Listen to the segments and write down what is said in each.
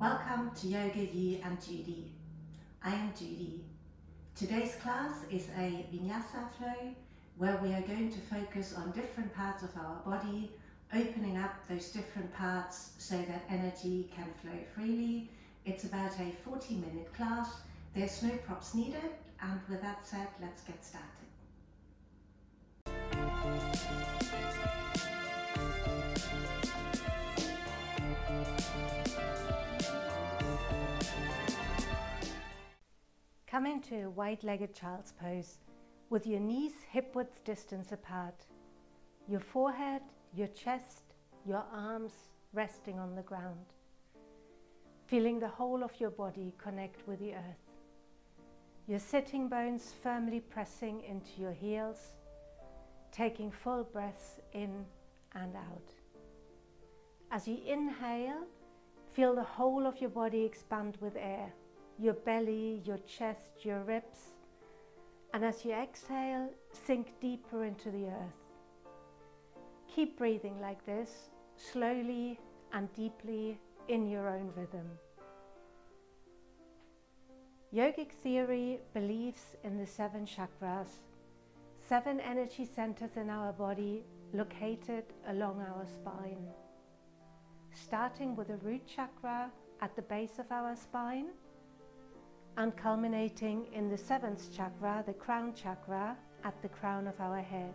Welcome to Yoga, You and Judy. I am Judy. Today's class is a Vinyasa Flow where we are going to focus on different parts of our body, opening up those different parts so that energy can flow freely. It's about a 40-minute class. There's no props needed, and with that said, let's get started. Come into a wide-legged child's pose with your knees hip-width distance apart, your forehead, your chest, your arms resting on the ground. Feeling the whole of your body connect with the earth. Your sitting bones firmly pressing into your heels, taking full breaths in and out. As you inhale, feel the whole of your body expand with air. Your belly, your chest, your ribs, and as you exhale, sink deeper into the earth. Keep breathing like this, slowly and deeply in your own rhythm. Yogic theory believes in the 7 chakras, 7 energy centers in our body located along our spine. Starting with the root chakra at the base of our spine, and culminating in the 7th chakra, the crown chakra, at the crown of our head.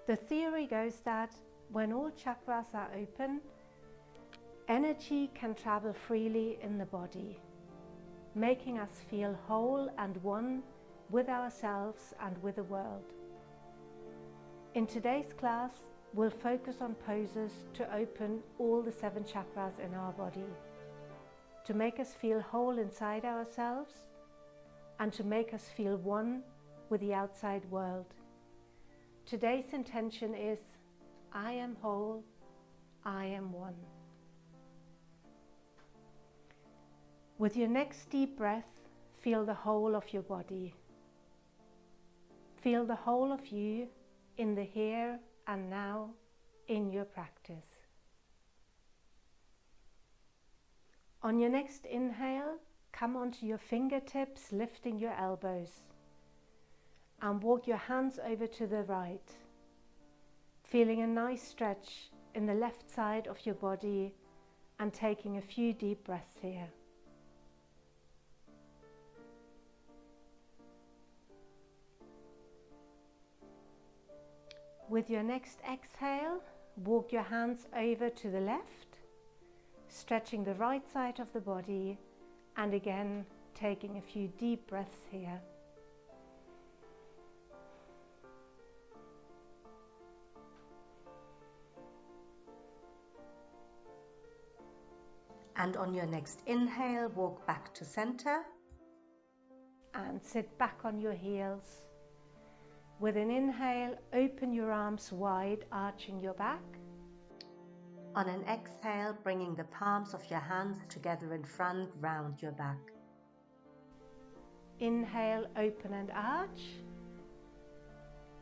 The theory goes that when all chakras are open, energy can travel freely in the body, making us feel whole and one with ourselves and with the world. In today's class, we'll focus on poses to open all the 7 chakras in our body, to make us feel whole inside ourselves and to make us feel one with the outside world. Today's intention is, I am whole, I am one. With your next deep breath, feel the whole of your body. Feel the whole of you in the here and now in your practice. On your next inhale, come onto your fingertips, lifting your elbows, and walk your hands over to the right, feeling a nice stretch in the left side of your body and taking a few deep breaths here. With your next exhale, walk your hands over to the left, stretching the right side of the body, and again taking a few deep breaths here. And on your next inhale, walk back to center and sit back on your heels. With an inhale, open your arms wide, arching your back. On an exhale, bringing the palms of your hands together in front, round your back. Inhale, open and arch.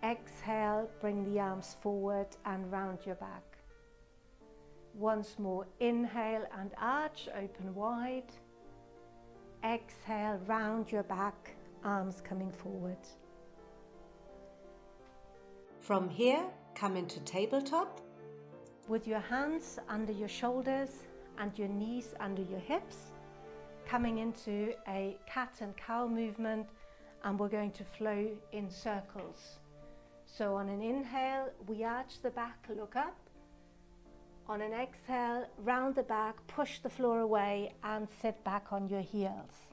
Exhale, bring the arms forward and round your back. Once more, inhale and arch, open wide. Exhale, round your back, arms coming forward. From here, come into tabletop. With your hands under your shoulders and your knees under your hips, coming into a cat and cow movement, and we're going to flow in circles. So on an inhale, we arch the back, look up. On an exhale, round the back, push the floor away and sit back on your heels.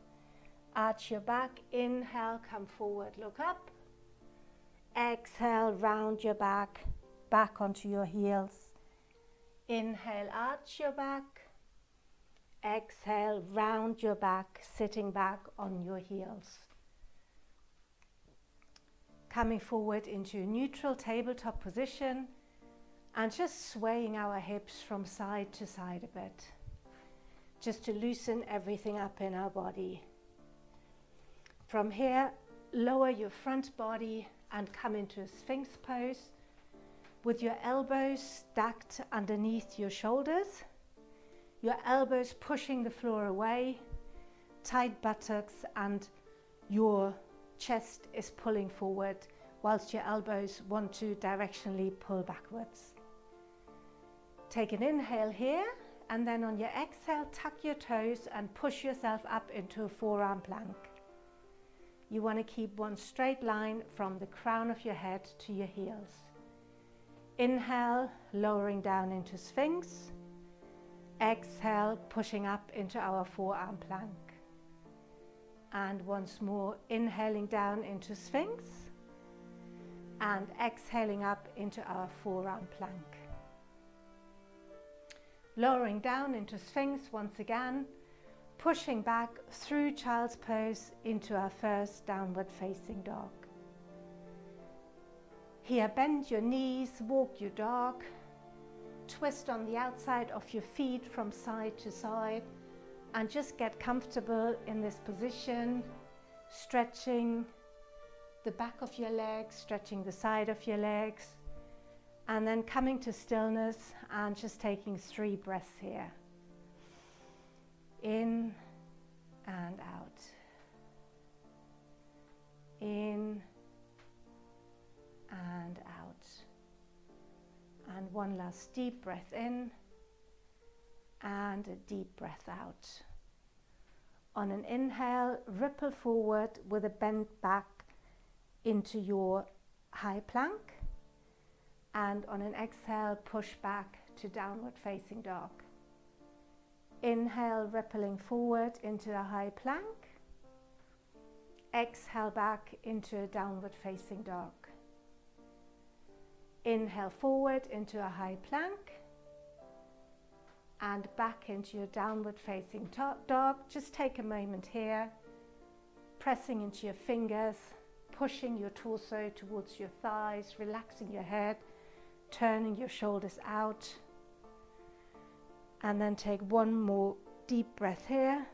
Arch your back, inhale, come forward, look up. Exhale, round your back, back onto your heels. Inhale, arch your back. Exhale, round your back, sitting back on your heels. Coming forward into a neutral tabletop position and just swaying our hips from side to side a bit, just to loosen everything up in our body. From here, lower your front body and come into a Sphinx pose with your elbows stacked underneath your shoulders. your elbows pushing the floor away, tight buttocks, and your chest is pulling forward whilst your elbows want to directionally pull backwards. Take an inhale here, and then on your exhale, tuck your toes and push yourself up into a forearm plank. You want to keep one straight line from the crown of your head to your heels. Inhale, lowering down into Sphinx. Exhale, pushing up into our forearm plank. And once more, inhaling down into Sphinx and exhaling up into our forearm plank. Lowering down into Sphinx once again, pushing back through Child's Pose into our first downward facing dog. Here, bend your knees, walk your dog, twist on the outside of your feet from side to side, and just get comfortable in this position, stretching the back of your legs, stretching the side of your legs, and then coming to stillness and just taking 3 breaths here. In and out. In and out. And one last deep breath in and a deep breath out. On an inhale, ripple forward with a bend back into your high plank. And on an exhale, push back to downward facing dog. Inhale, rippling forward into a high plank. Exhale back into a downward facing dog. Inhale forward into a high plank. And back into your downward facing dog. Just take a moment here, pressing into your fingers, pushing your torso towards your thighs, relaxing your head, turning your shoulders out. And then take one more deep breath here.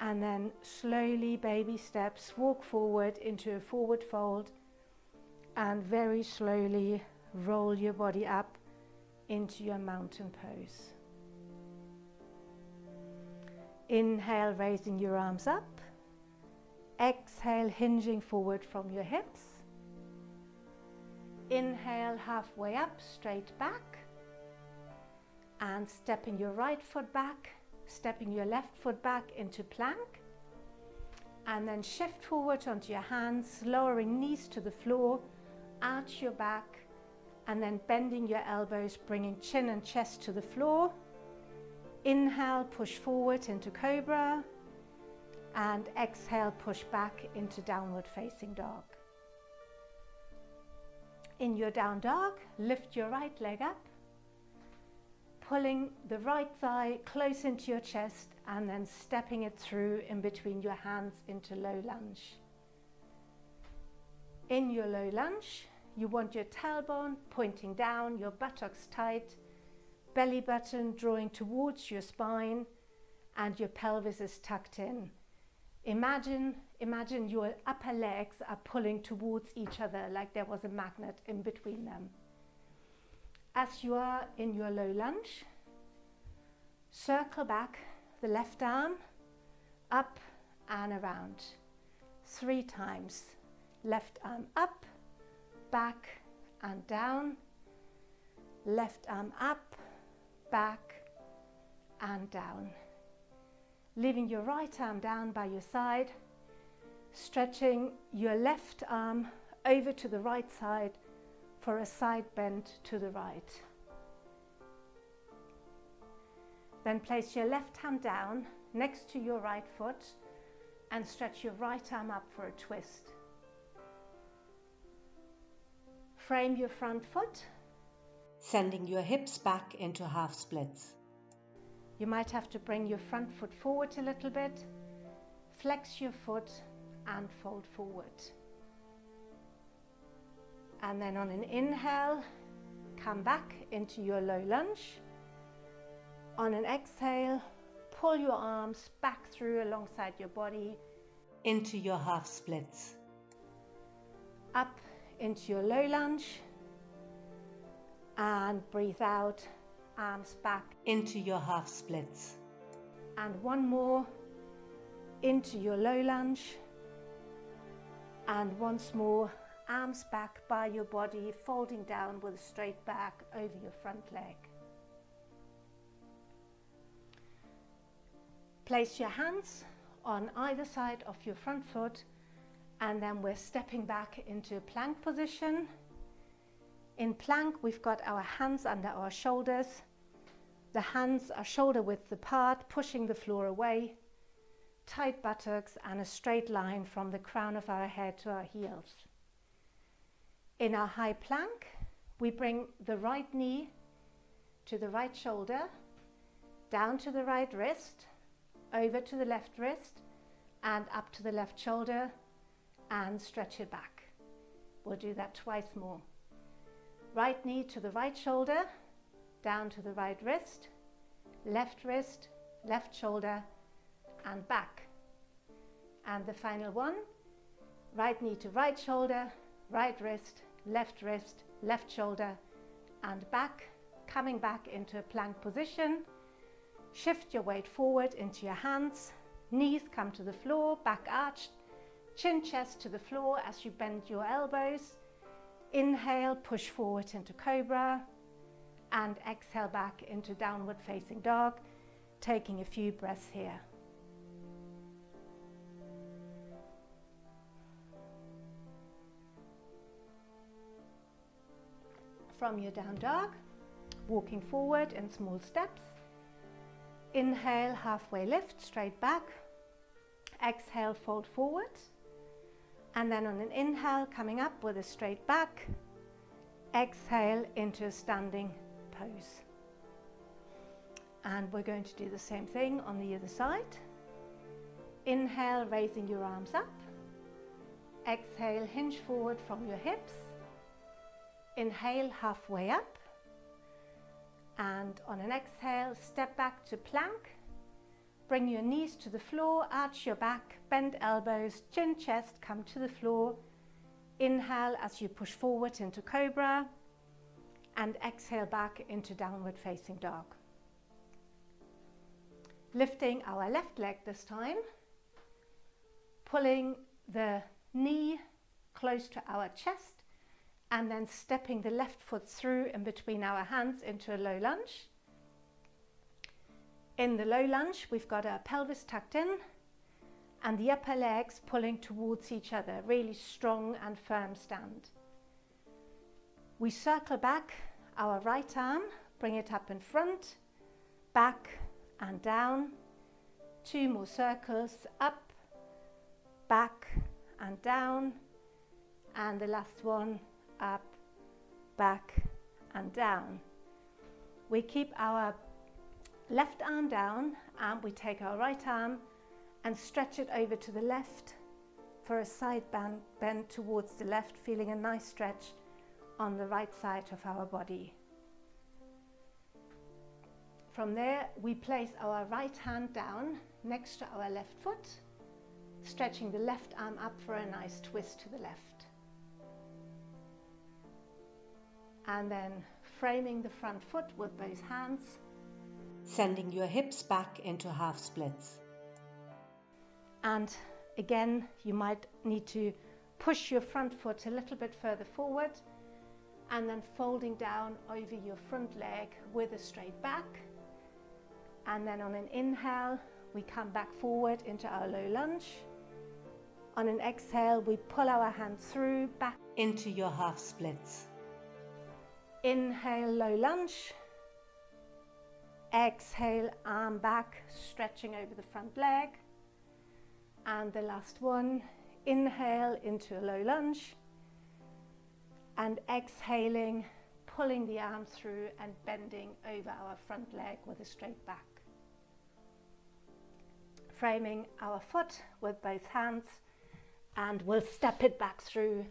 And then slowly, baby steps, walk forward into a forward fold. And very slowly roll your body up into your mountain pose. Inhale, raising your arms up. Exhale, hinging forward from your hips. Inhale, halfway up, straight back. And stepping your right foot back, stepping your left foot back into plank. And then shift forward onto your hands, lowering knees to the floor, arch your back, and then bending your elbows, bringing chin and chest to the floor. Inhale, push forward into Cobra. And exhale, push back into downward facing dog. In your down dog, lift your right leg up, pulling the right thigh close into your chest and then stepping it through in between your hands into low lunge. In your low lunge, you want your tailbone pointing down, your buttocks tight, belly button drawing towards your spine, and your pelvis is tucked in. Imagine your upper legs are pulling towards each other like there was a magnet in between them. As you are in your low lunge, circle back the left arm, up and around. 3 times. Left arm up, back and down. Left arm up, back and down. Leaving your right arm down by your side, stretching your left arm over to the right side for a side bend to the right. Then place your left hand down next to your right foot and stretch your right arm up for a twist. Frame your front foot, sending your hips back into half splits. You might have to bring your front foot forward a little bit, flex your foot and fold forward. And then on an inhale, come back into your low lunge. On an exhale, pull your arms back through alongside your body into your half splits. Up into your low lunge and breathe out arms back into your half splits. And one more into your low lunge. And once more, arms back by your body, folding down with a straight back over your front leg. Place your hands on either side of your front foot, and then we're stepping back into a plank position. In plank, we've got our hands under our shoulders. The hands are shoulder width apart, pushing the floor away. Tight buttocks and a straight line from the crown of our head to our heels. In our high plank, we bring the right knee to the right shoulder, down to the right wrist, over to the left wrist, and up to the left shoulder, and stretch it back. We'll do that twice more. Right knee to the right shoulder, down to the right wrist, left shoulder, and back. And the final one, right knee to right shoulder, right wrist, left shoulder, and back, coming back into a plank position. Shift your weight forward into your hands, knees come to the floor, back arched, chin chest to the floor as you bend your elbows. Inhale, push forward into cobra, and exhale back into downward facing dog, taking a few breaths here. From your down dog, walking forward in small steps. Inhale, halfway lift, straight back. Exhale, fold forward. And then on an inhale, coming up with a straight back. Exhale into a standing pose. And we're going to do the same thing on the other side. Inhale, raising your arms up. Exhale, hinge forward from your hips. Inhale, halfway up. And on an exhale, step back to plank. Bring your knees to the floor, arch your back, bend elbows, chin, chest, come to the floor. Inhale as you push forward into cobra, and exhale back into downward facing dog. Lifting our left leg this time, pulling the knee close to our chest, and then stepping the left foot through in between our hands into a low lunge. In the low lunge, we've got our pelvis tucked in and the upper legs pulling towards each other, really strong and firm stand. We circle back our right arm, bring it up in front, back and down. 2 more circles, up, back and down. And the last one, up, back and down. We keep our left arm down and we take our right arm and stretch it over to the left for a side bend towards the left, feeling a nice stretch on the right side of our body. From there, we place our right hand down next to our left foot, stretching the left arm up for a nice twist to the left. And then framing the front foot with both hands, sending your hips back into half splits. And again, you might need to push your front foot a little bit further forward, and then folding down over your front leg with a straight back. And then on an inhale, we come back forward into our low lunge. On an exhale, we pull our hands through, back into your half splits. Inhale, low lunge. Exhale, arm back, stretching over the front leg. And the last one, inhale into a low lunge. And exhaling, pulling the arm through and bending over our front leg with a straight back. Framing our foot with both hands, and we'll step it back through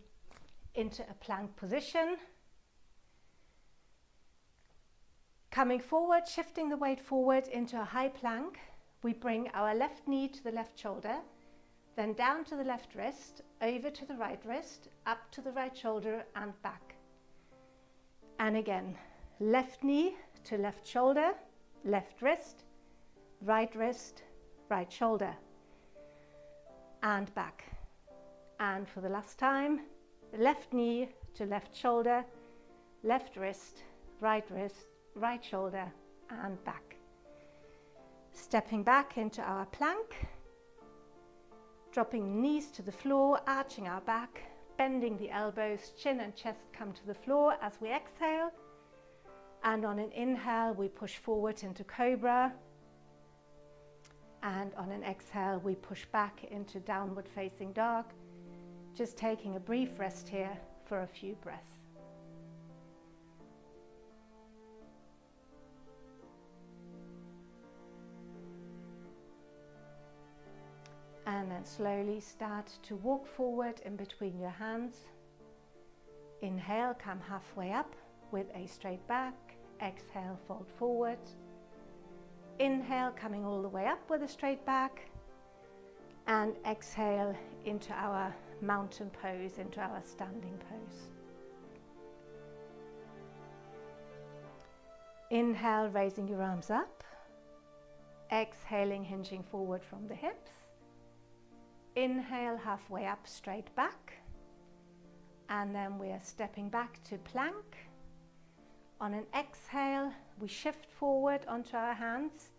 into a plank position. Coming forward, shifting the weight forward into a high plank, we bring our left knee to the left shoulder, then down to the left wrist, over to the right wrist, up to the right shoulder and back. And again, left knee to left shoulder, left wrist, right shoulder, and back. And for the last time, left knee to left shoulder, left wrist, right shoulder, and back. Stepping back into our plank, dropping knees to the floor, arching our back, bending the elbows, chin and chest come to the floor as we exhale. And on an inhale, we push forward into cobra. And on an exhale, we push back into downward facing dog. Just taking a brief rest here for a few breaths. And then slowly start to walk forward in between your hands. Inhale, come halfway up with a straight back. Exhale, fold forward. Inhale, coming all the way up with a straight back. And exhale into our mountain pose, into our standing pose. Inhale, raising your arms up. Exhaling, hinging forward from the hips. Inhale, halfway up, straight back. And then we are stepping back to plank. On an exhale, we shift forward onto our hands,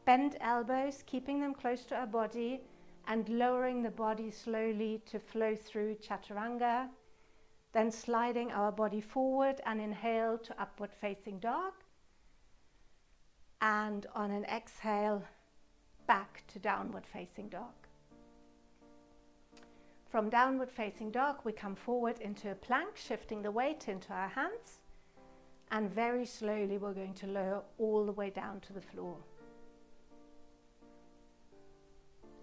bend elbows, keeping them close to our body, and lowering the body slowly to flow through chaturanga. Then sliding our body forward and inhale to upward facing dog. And on an exhale, back to downward facing dog. From downward facing dog, we come forward into a plank, shifting the weight into our hands. And very slowly, we're going to lower all the way down to the floor.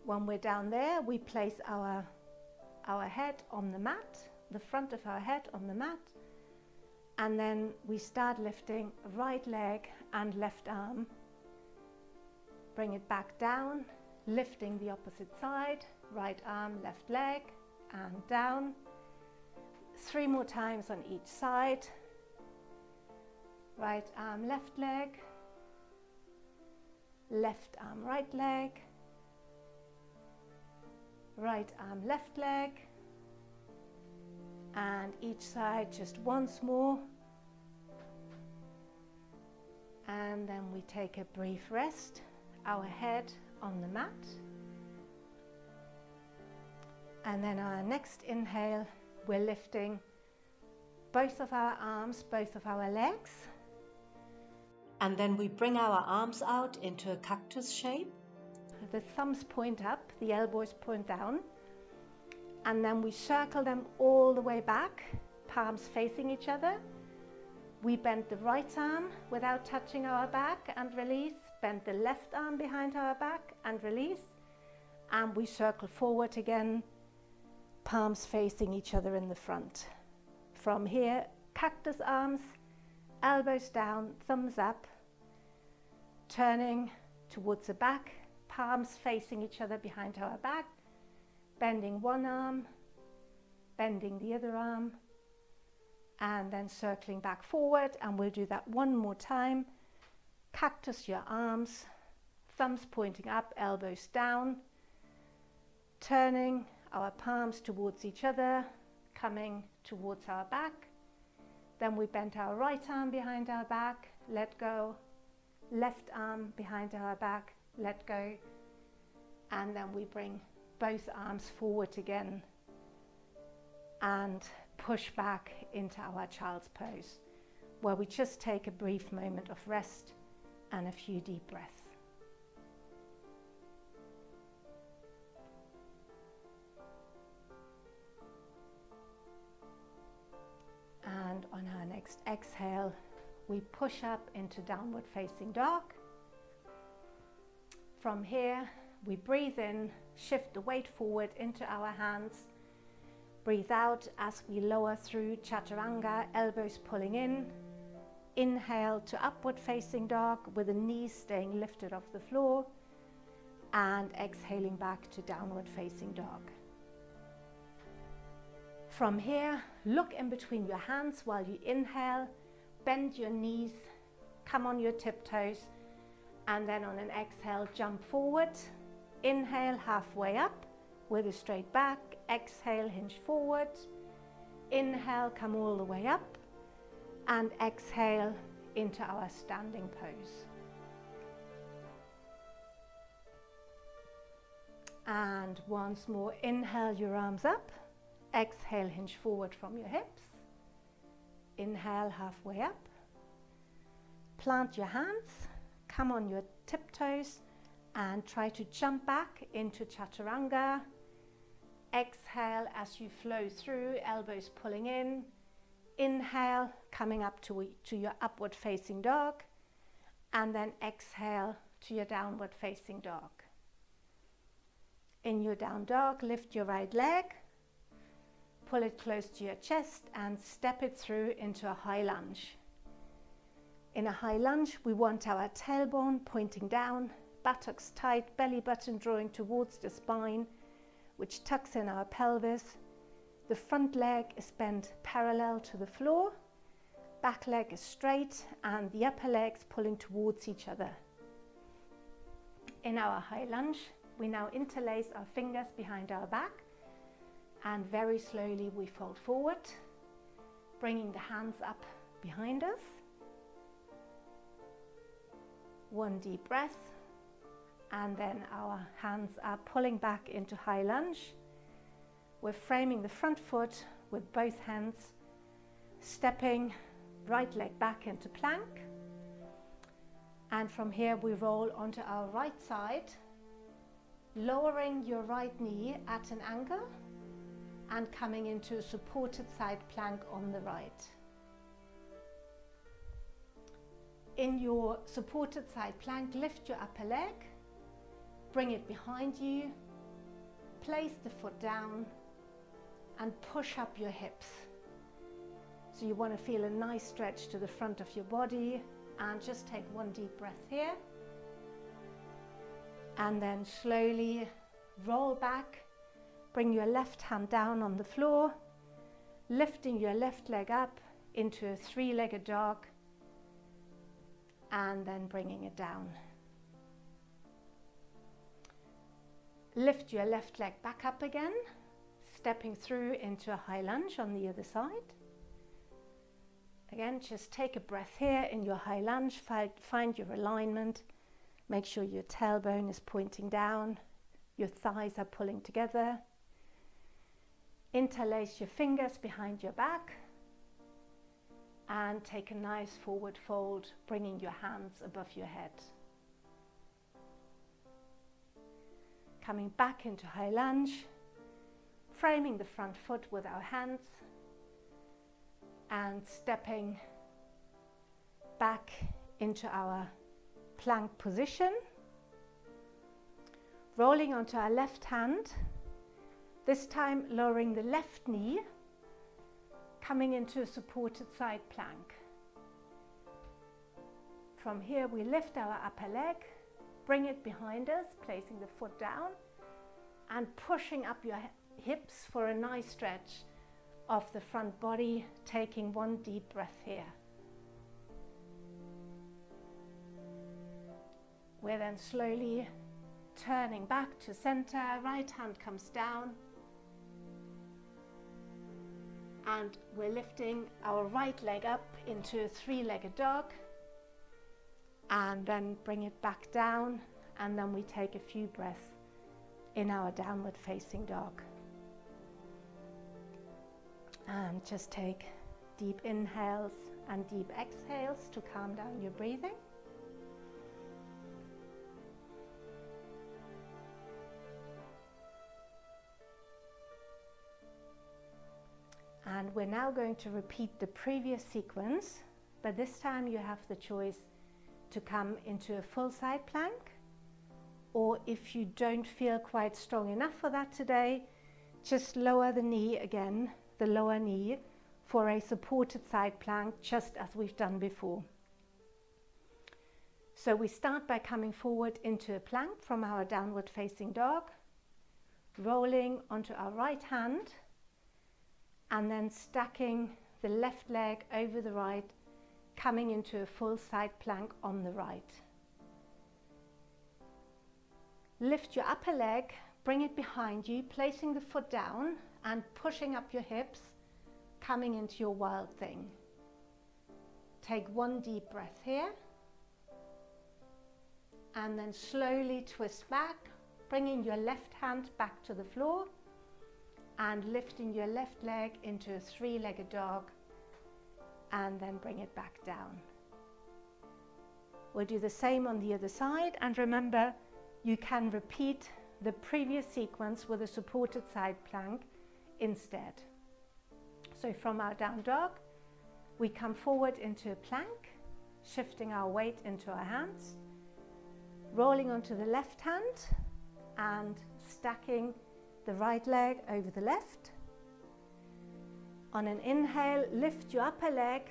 When we're down there, we place our head on the mat, the front of our head on the mat. And then we start lifting right leg and left arm. Bring it back down, lifting the opposite side, right arm, left leg, and down. 3 more times on each side. Right arm, left leg, left arm, right leg, right arm, left leg, and each side just once more. And then we take a brief rest, our head on the mat. And then our next inhale, we're lifting both of our arms, both of our legs. And then we bring our arms out into a cactus shape. The thumbs point up, the elbows point down. And then we circle them all the way back, palms facing each other. We bend the right arm without touching our back and release. Bend the left arm behind our back and release. And we circle forward again, palms facing each other in the front. From here, cactus arms, elbows down, thumbs up, turning towards the back, palms facing each other behind our back, bending one arm, bending the other arm, and then circling back forward. And we'll do that one more time. Cactus your arms, thumbs pointing up, elbows down, turning our palms towards each other, coming towards our back. Then we bend our right arm behind our back, let go, left arm behind our back, let go, and then we bring both arms forward again and push back into our child's pose, where we just take a brief moment of rest and a few deep breaths. And on our next exhale, we push up into downward facing dog. From here, we breathe in, shift the weight forward into our hands. Breathe out as we lower through chaturanga, elbows pulling in. Inhale to upward facing dog with the knees staying lifted off the floor. And exhaling back to downward facing dog. From here, look in between your hands while you inhale. Bend your knees, come on your tiptoes, and then on an exhale, jump forward. Inhale, halfway up with a straight back. Exhale, hinge forward. Inhale, come all the way up, and exhale into our standing pose. And once more, inhale your arms up. Exhale, hinge forward from your hips. Inhale, halfway up. Plant your hands, come on your tiptoes, and try to jump back into chaturanga. Exhale as you flow through, elbows pulling in. Inhale, coming up to your upward facing dog, and then exhale to your downward facing dog. In your down dog, lift your right leg, pull it close to your chest, and step it through into a high lunge. In a high lunge, we want our tailbone pointing down, buttocks tight, belly button drawing towards the spine, which tucks in our pelvis. The front leg is bent parallel to the floor, back leg is straight, and the upper legs pulling towards each other. In our high lunge, we now interlace our fingers behind our back, and very slowly we fold forward, bringing the hands up behind us. One deep breath, and then our hands are pulling back into high lunge. We're framing the front foot with both hands, stepping right leg back into plank, and from here we roll onto our right side, lowering your right knee at an angle and coming into a supported side plank on the right. In your supported side plank, lift your upper leg, bring it behind you, place the foot down, and push up your hips. So you want to feel a nice stretch to the front of your body, and just take one deep breath here. And then slowly roll back, bring your left hand down on the floor, lifting your left leg up into a three-legged dog, and then bringing it down. Lift your left leg back up again, stepping through into a high lunge on the other side. Again, just take a breath here in your high lunge, find your alignment. Make sure your tailbone is pointing down, your thighs are pulling together. Interlace your fingers behind your back, and take a nice forward fold, bringing your hands above your head. Coming back into high lunge, framing the front foot with our hands, and stepping back into our plank position, rolling onto our left hand, this time lowering the left knee, coming into a supported side plank. From here we lift our upper leg, bring it behind us, placing the foot down, and pushing up your hips for a nice stretch of the front body, taking one deep breath here. We're then slowly turning back to center, right hand comes down, and we're lifting our right leg up into a three-legged dog, and then bring it back down, and then we take a few breaths in our downward facing dog. And just take deep inhales and deep exhales to calm down your breathing. And we're now going to repeat the previous sequence, but this time you have the choice to come into a full side plank, or if you don't feel quite strong enough for that today, just lower the knee again, the lower knee, for a supported side plank, just as we've done before. So we start by coming forward into a plank from our downward facing dog, rolling onto our right hand, and then stacking the left leg over the right, coming into a full side plank on the right. Lift your upper leg, bring it behind you, placing the foot down and pushing up your hips, coming into your wild thing. Take one deep breath here, and then slowly twist back, bringing your left hand back to the floor and lifting your left leg into a three-legged dog, and then bring it back down. We'll do the same on the other side, and remember, you can repeat the previous sequence with a supported side plank instead. So from our down dog, we come forward into a plank, shifting our weight into our hands, rolling onto the left hand and stacking the right leg over the left. On an inhale, lift your upper leg,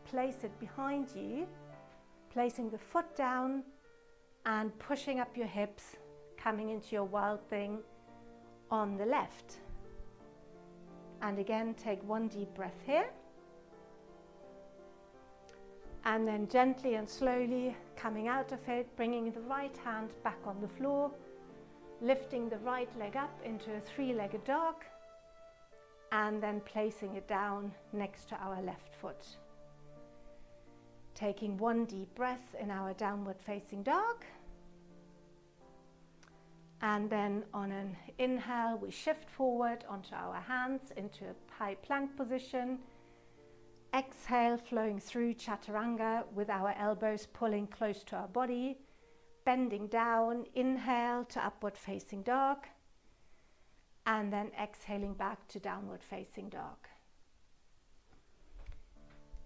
place it behind you, placing the foot down and pushing up your hips, coming into your wild thing on the left. And again, take one deep breath here. And then gently and slowly coming out of it, bringing the right hand back on the floor, lifting the right leg up into a three-legged dog, and then placing it down next to our left foot. Taking one deep breath in our downward facing dog. And then on an inhale, we shift forward onto our hands into a high plank position. Exhale, flowing through chaturanga with our elbows pulling close to our body, bending down. Inhale to upward facing dog, and then exhaling back to downward facing dog.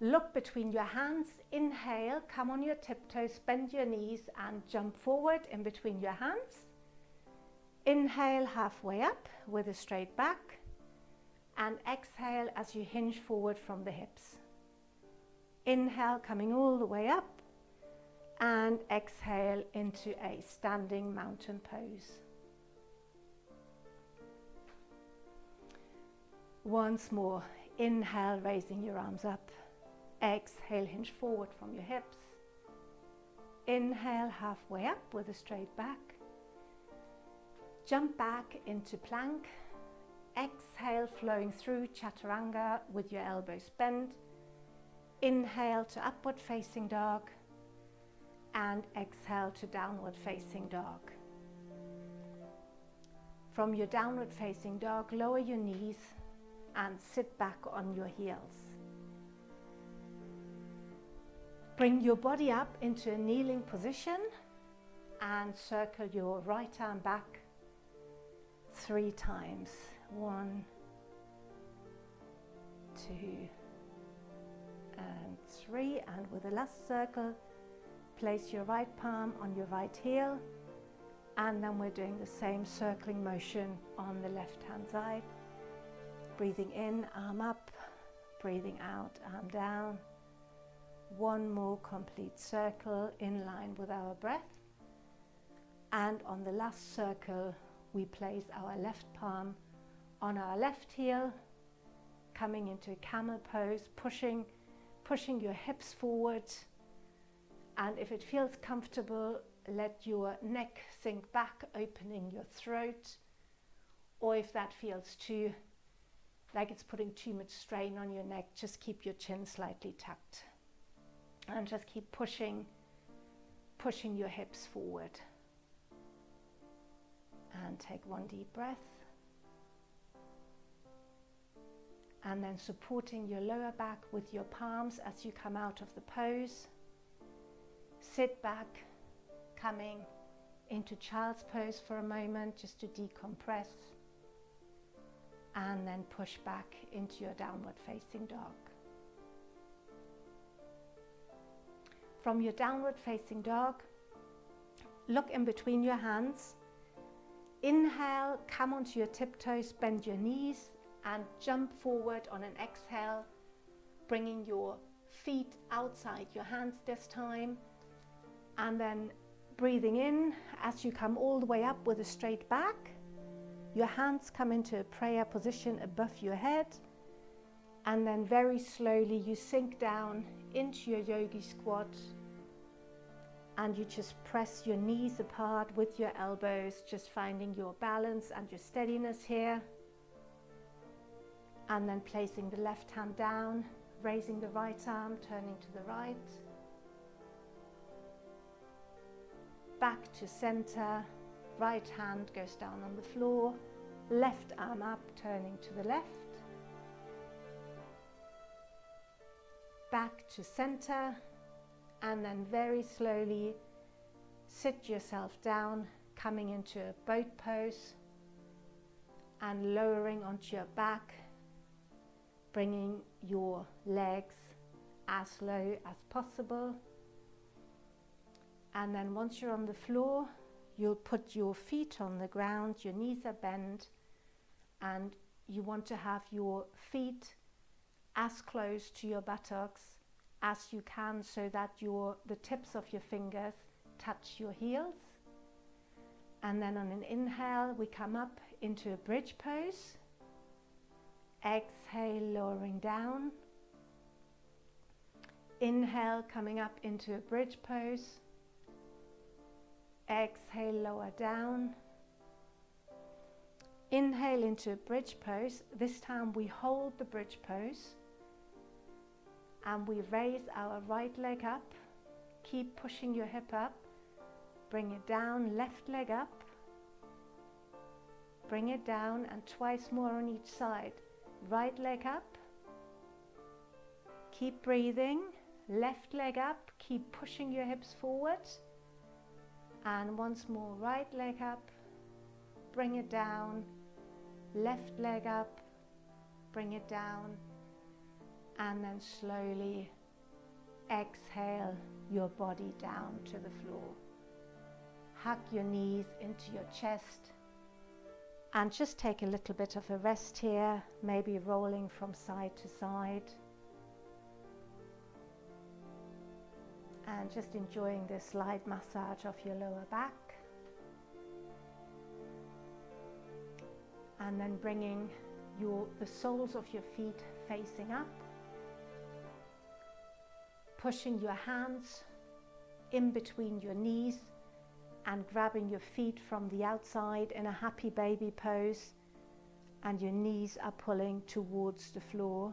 Look between your hands. Inhale, come on your tiptoes, bend your knees and jump forward in between your hands. Inhale, halfway up with a straight back, and exhale as you hinge forward from the hips. Inhale, coming all the way up, and exhale into a standing mountain pose. Once more, inhale, raising your arms up. Exhale, hinge forward from your hips. Inhale, halfway up with a straight back. Jump back into plank. Exhale, flowing through chaturanga with your elbows bent. Inhale to upward facing dog, and exhale to downward facing dog. From your downward facing dog, lower your knees and sit back on your heels. Bring your body up into a kneeling position and circle your right arm back 3 times. 1, 2, and 3. And with the last circle, place your right palm on your right heel, and then we're doing the same circling motion on the left hand side. Breathing in, arm up, breathing out, arm down. One more complete circle in line with our breath, and on the last circle we place our left palm on our left heel, coming into a camel pose, pushing your hips forward, and if it feels comfortable, let your neck sink back, opening your throat, or if that feels too like it's putting too much strain on your neck, just keep your chin slightly tucked and just keep pushing your hips forward. And take one deep breath. And then supporting your lower back with your palms as you come out of the pose. Sit back, coming into child's pose for a moment just to decompress. And then push back into your downward facing dog. From your downward facing dog, look in between your hands. Inhale, come onto your tiptoes, bend your knees and jump forward on an exhale, bringing your feet outside your hands this time, and then breathing in as you come all the way up with a straight back. Your hands come into a prayer position above your head, and then very slowly you sink down into your yogi squat, and you just press your knees apart with your elbows, just finding your balance and your steadiness here. And then placing the left hand down, raising the right arm, turning to the right. Back to center, right hand goes down on the floor, left arm up, turning to the left. Back to center, and then very slowly sit yourself down, coming into a boat pose and lowering onto your back, bringing your legs as low as possible. And then once you're on the floor, you'll put your feet on the ground, your knees are bent, and you want to have your feet as close to your buttocks as you can, so that the tips of your fingers touch your heels. And then on an inhale, we come up into a bridge pose. Exhale, lowering down. Inhale, coming up into a bridge pose. Exhale, lower down. Inhale into a bridge pose. This time we hold the bridge pose and we raise our right leg up. Keep pushing your hip up. Bring it down, left leg up. Bring it down, and twice more on each side. Right leg up. Keep breathing. Left leg up. Keep pushing your hips forward. And once more, right leg up. Bring it down. Left leg up. Bring it down. And then slowly exhale your body down to the floor. Hug your knees into your chest. And just take a little bit of a rest here, maybe rolling from side to side. And just enjoying this light massage of your lower back. And then bringing the soles of your feet facing up. Pushing your hands in between your knees and grabbing your feet from the outside in a happy baby pose, and your knees are pulling towards the floor.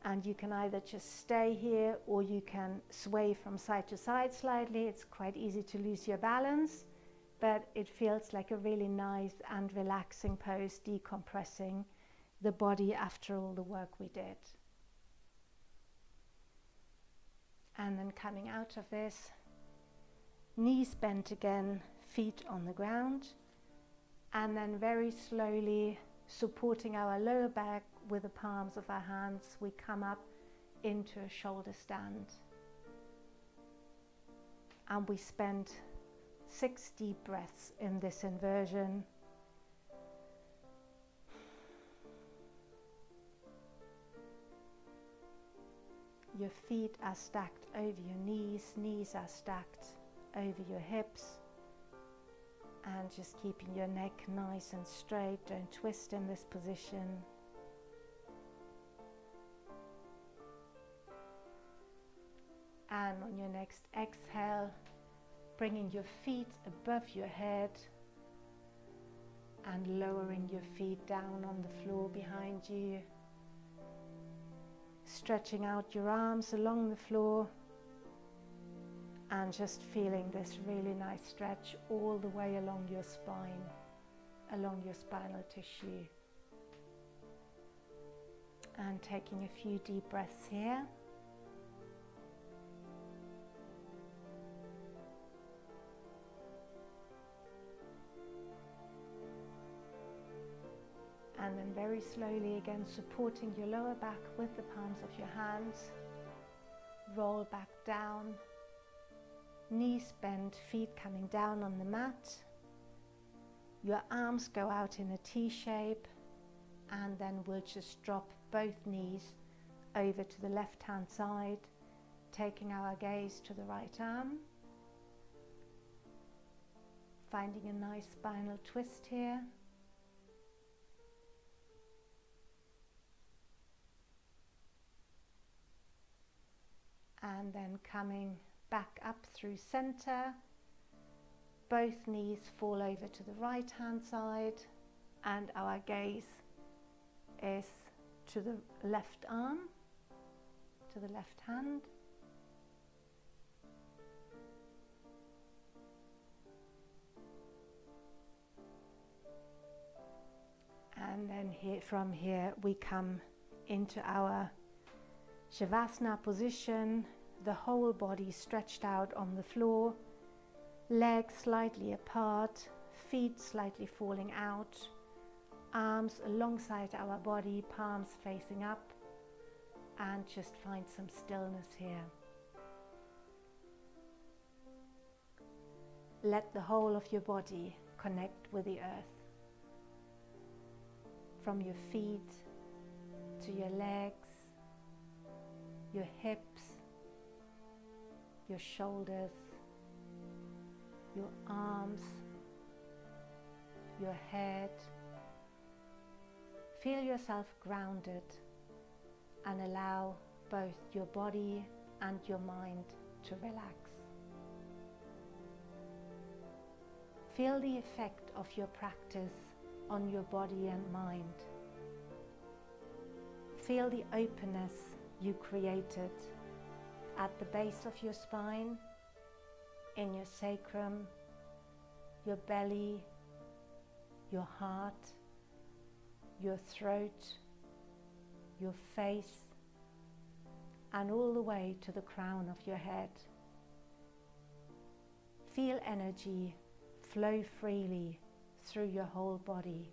And you can either just stay here or you can sway from side to side slightly. It's quite easy to lose your balance, but it feels like a really nice and relaxing pose, decompressing the body after all the work we did. And then coming out of this, knees bent again, feet on the ground, and then very slowly supporting our lower back with the palms of our hands, we come up into a shoulder stand. And we spend 6 deep breaths in this inversion. Your feet are stacked over your knees, knees are stacked over your hips, and just keeping your neck nice and straight. Don't twist in this position. And on your next exhale, bringing your feet above your head and lowering your feet down on the floor behind you. Stretching out your arms along the floor and just feeling this really nice stretch all the way along your spine, along your spinal tissue. And taking a few deep breaths here. And then very slowly again supporting your lower back with the palms of your hands. Roll back down. Knees bent, feet coming down on the mat. Your arms go out in a T shape, and then we'll just drop both knees over to the left hand side, taking our gaze to the right arm. Finding a nice spinal twist here. and then coming back up through center. Both knees fall over to the right hand side and our gaze is to the left arm, to the left hand. And then from here we come into our Savasana position, the whole body stretched out on the floor, legs slightly apart, feet slightly falling out, arms alongside our body, palms facing up, and just find some stillness here. Let the whole of your body connect with the earth. From your feet to your legs, your hips, your shoulders, your arms, your head. Feel yourself grounded and allow both your body and your mind to relax. Feel the effect of your practice on your body and mind. Feel the openness you created at the base of your spine, in your sacrum, your belly, your heart, your throat, your face, and all the way to the crown of your head. Feel energy flow freely through your whole body.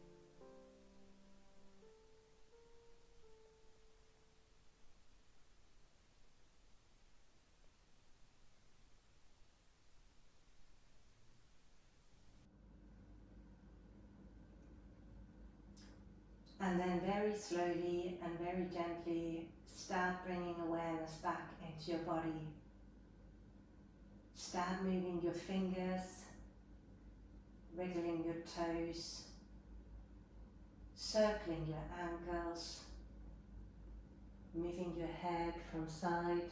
And then very slowly and very gently start bringing awareness back into your body. Start moving your fingers, wiggling your toes, circling your ankles, moving your head from side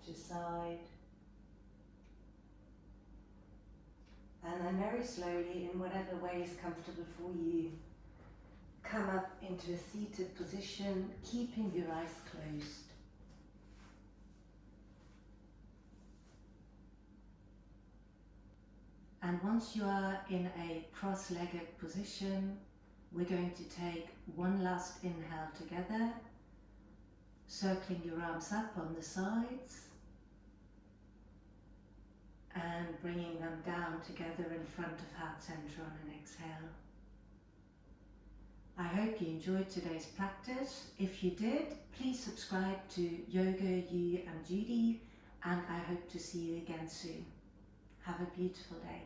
to side. And then very slowly, in whatever way is comfortable for you, come up into a seated position, keeping your eyes closed. And once you are in a cross-legged position, we're going to take one last inhale together, circling your arms up on the sides and bringing them down together in front of heart center on an exhale. I hope you enjoyed today's practice. If you did, please subscribe to Yoga, You and Judy, and I hope to see you again soon. Have a beautiful day.